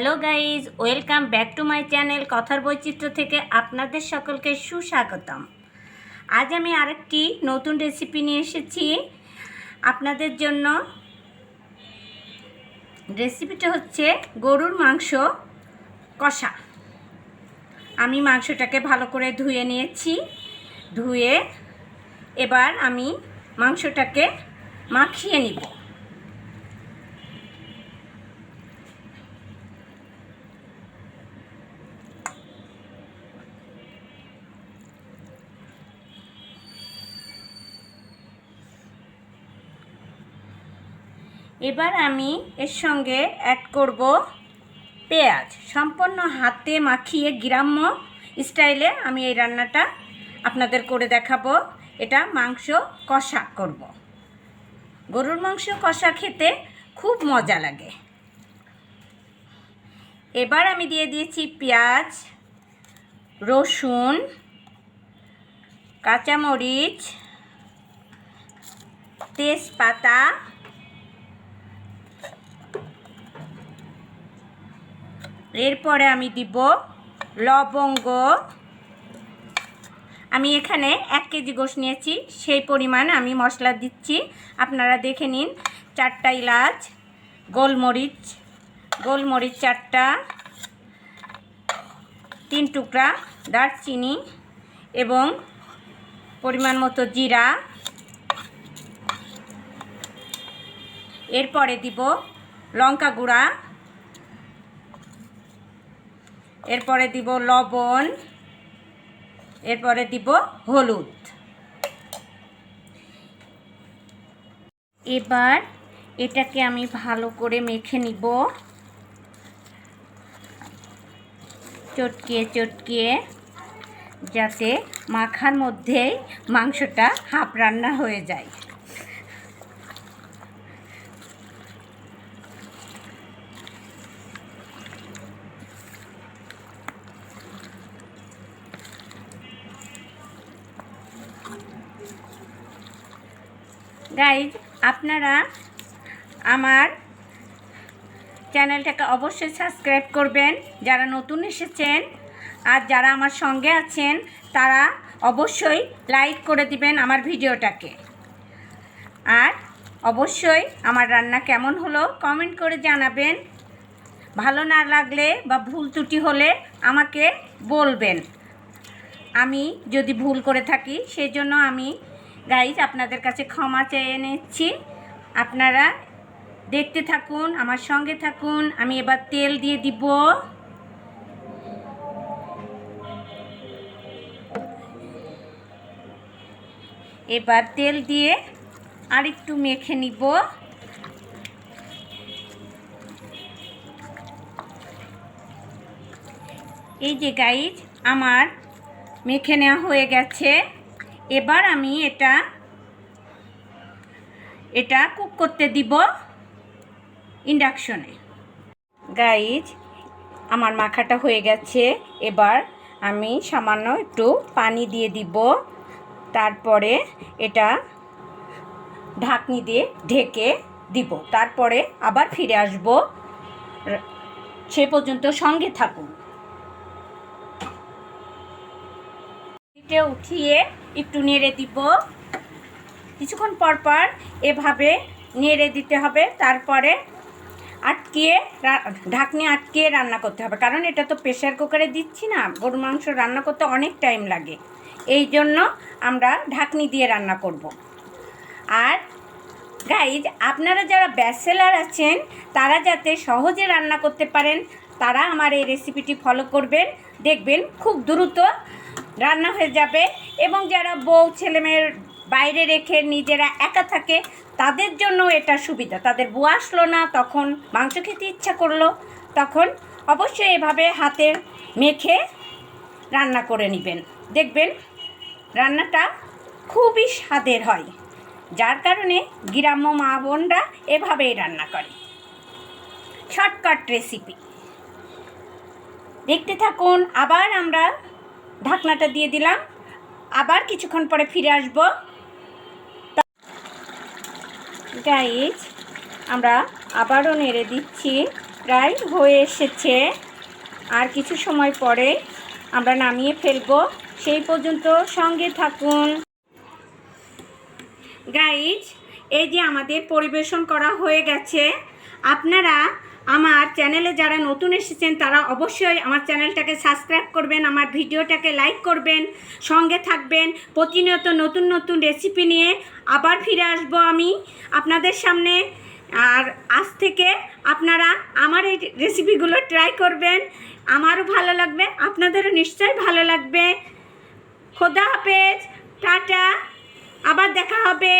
Hello guys, welcome back to my channel কথার বৈচিত্র্য থেকে আপনাদের সকলকে সুস্বাগতম। আজ আমি আরেকটি নতুন রেসিপি নিয়ে এসেছি আপনাদের জন্য। রেসিপিটা হচ্ছে গরুর মাংস কষা। আমি মাংসটাকে ভালো করে ধুয়ে নিয়েছি। ধুয়ে এবার আমি মাংসটাকে মাখিয়ে নিব। এবার আমি এর সঙ্গে অ্যাড করব পেঁয়াজ। সম্পূর্ণ হাতে মাখিয়ে গ্রাম্য স্টাইলে আমি এই রান্নাটা আপনাদের করে দেখাবো। এটা মাংস কষা করব। গরুর মাংস কষা খেতে খুব মজা লাগে। এবার আমি দিয়ে দিয়েছি পেঁয়াজ, রসুন, কাঁচামরিচ, তেজপাতা, এরপরে আমি দিব লবঙ্গ। আমি এখানে 1 কেজি গোশ নিয়েছি, সেই পরিমাণ আমি মশলা দিচ্ছি, আপনারা দেখে নিন। 4টা এলাচ, গোলমরিচ 4টা, 3 টুকরা দারচিনি এবং পরিমাণ মতো জিরা। এরপরে দিব লঙ্কা গুঁড়া, এরপরে দিব লবণ, এরপরে দিব হলুদ। এবার এটাকে আমি ভালো করে মেখে নিব, চটকিয়ে যাতে মাখার মধ্যেই মাংসটা হাফ রান্না হয়ে যায়। গাইজ, আপনারা আমার চ্যানেলটাকে অবশ্যই সাবস্ক্রাইব করবেন যারা নতুন এসেছেন, আর যারা আমার সঙ্গে আছেন তারা অবশ্যই লাইক করে দিবেন আমার ভিডিওটাকে। আর অবশ্যই আমার রান্না কেমন হলো কমেন্ট করে জানাবেন। ভালো না লাগলে বা ভুল ত্রুটি হলে আমাকে বলবেন। আমি যদি ভুল করে থাকি সেই জন্য আমি গাইজ আপনাদের কাছে ক্ষমা চেয়ে নিচ্ছি। আপনারা দেখতে থাকুন, আমার সঙ্গে থাকুন। আমি এবার তেল দিয়ে দিব। এবার তেল দিয়ে আরেকটু মেখে নিব। এই যে গাইজ আমার মেখে নেওয়া হয়ে গেছে। এবার আমি এটা কুক করতে দিব ইন্ডাকশনে। গাইজ আমার মাখাটা হয়ে গেছে। এবার আমি সামান্য একটু পানি দিয়ে দিব, তারপরে এটা ঢাকনি দিয়ে ঢেকে দিব। তারপরে আবার ফিরে আসব, সে পর্যন্ত সঙ্গে থাকুন। এটা উঠিয়ে একটু নেড়ে দিব। কিছুক্ষণ পর পর এভাবে নেড়ে দিতে হবে। তারপরে ঢাকনি আটকিয়ে রান্না করতে হবে, কারণ এটা তো প্রেসার কুকারে দিচ্ছি না। গরুর মাংস রান্না করতে অনেক টাইম লাগে, এই জন্য আমরা ঢাকনি দিয়ে রান্না করব। আর গাইজ, আপনারা যারা ব্যাচেলার আছেন তারা যাতে সহজে রান্না করতে পারেন তারা আমার এই রেসিপিটি ফলো করবেন। দেখবেন খুব দ্রুত রান্না হয়ে যাবে। এবং যারা বউ ছেলেমেয়ের বাইরে রেখে নিজেরা একা থাকে তাদের জন্য এটা সুবিধা। তাদের বউ আসলো না, তখন মাংস খেতে ইচ্ছা করলো, তখন অবশ্যই এভাবে হাতে মেখে রান্না করে নেবেন। দেখবেন রান্নাটা খুবই স্বাদের হয়, যার কারণে গ্রাম্য মা বোনরা এভাবেই রান্না করে। শর্টকাট রেসিপি, দেখতে থাকুন। আবার আমরা ঢাকনাটা দিয়ে দিলাম, আবার কিছুক্ষণ পরে ফিরে আসব। গাইজ আমরা আবারও নেড়ে দিচ্ছি। প্রায় হয়ে এসেছে, আর কিছু সময় পরে আমরা নামিয়ে ফেলবো। সেই পর্যন্ত সঙ্গে থাকুন। গাইজ, এই যে আমাদের পরিবেশন করা হয়ে গেছে। আপনারা আমার চ্যানেলে যারা নতুন এসেছেন তারা অবশ্যই আমার চ্যানেলটাকে সাবস্ক্রাইব করবেন, আমার ভিডিওটাকে লাইক করবেন, সঙ্গে থাকবেন। প্রতিনিয়ত নতুন নতুন রেসিপি নিয়ে আবার ফিরে আসবো আমি আপনাদের সামনে। আর আজ থেকে আপনারা আমার এই রেসিপিগুলো ট্রাই করবেন, আমারও ভালো লাগবে, আপনাদেরও নিশ্চয়ই ভালো লাগবে। খোদা হাফেজ, টাটা, আবার দেখা হবে।